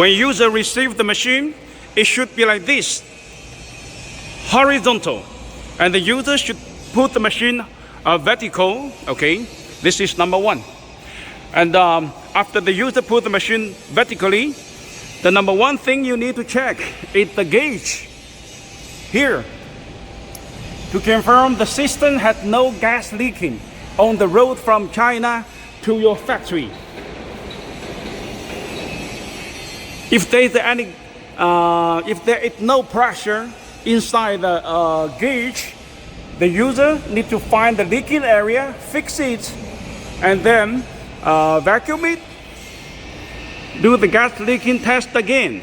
When user receive the machine, it should be like this, horizontal, and the user should put the machine vertical. Okay, this is number one. And after the user put the machine vertically, the number one thing you need to check is the gauge here to confirm the system had no gas leaking on the road from China to your factory. If there is no pressure inside the gauge, the user needs to find the leaking area, fix it, and then vacuum it, do the gas leaking test again.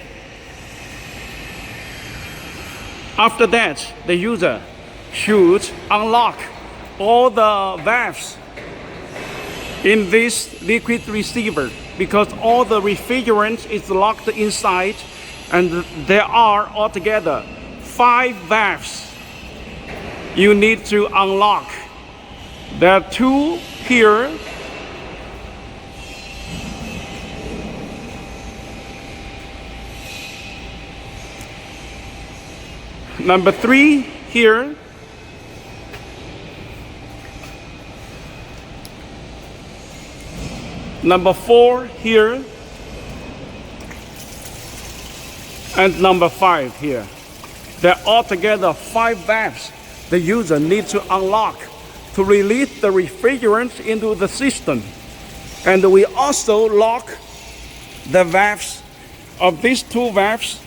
After that, the user should unlock all the valves in this liquid receiver, because all the refrigerant is locked inside, and there are altogether 5 valves you need to unlock. There are 2 here, number 3 here, number 4 here, and number 5 here. There are altogether 5 valves the user needs to unlock to release the refrigerant into the system. And we also lock the valves of these 2 valves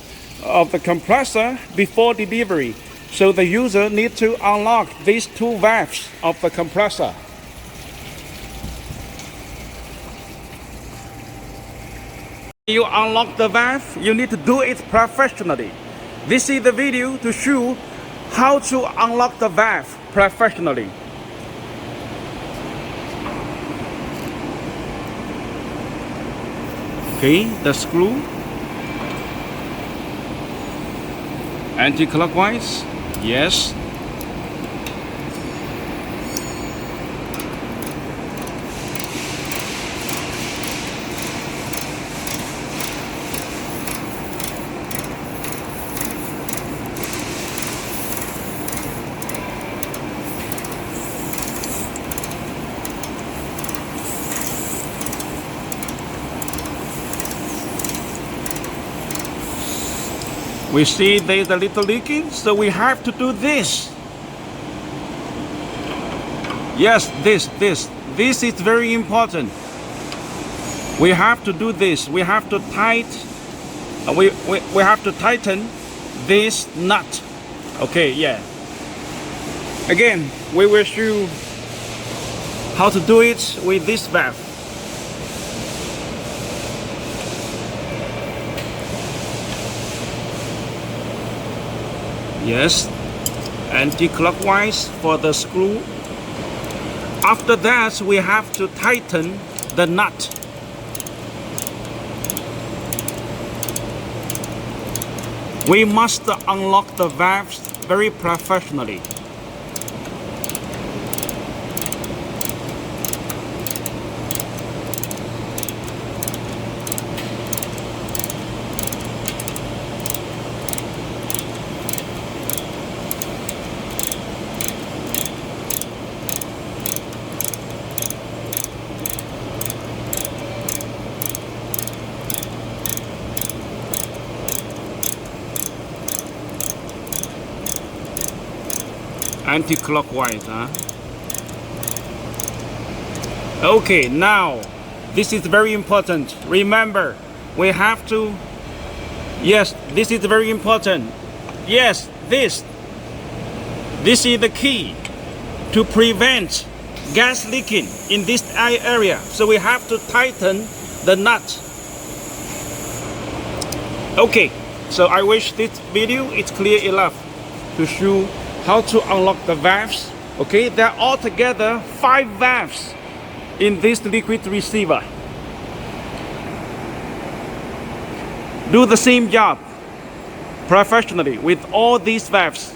of the compressor before delivery. So the user needs to unlock these 2 valves of the compressor. You unlock the valve, you need to do it professionally. This is the video to show how to unlock the valve professionally. Okay, the screw. Anti-clockwise, yes. We see there's a little leaking, so we have to do this. Yes, this is very important. We have to do this. We have to we have to tighten this nut. Okay, yeah. Again, we will show how to do it with this valve. Yes, anti-clockwise for the screw. After that, we have to tighten the nut. We must unlock the valves very professionally. Anti-clockwise, huh? Okay, now this is very important. Remember, we have to, yes, this is very important. Yes, this is the key to prevent gas leaking in this eye area. So we have to tighten the nut. Okay, so I wish this video is clear enough to show how to unlock the valves. Okay, there are altogether 5 valves in this liquid receiver. Do the same job professionally with all these valves.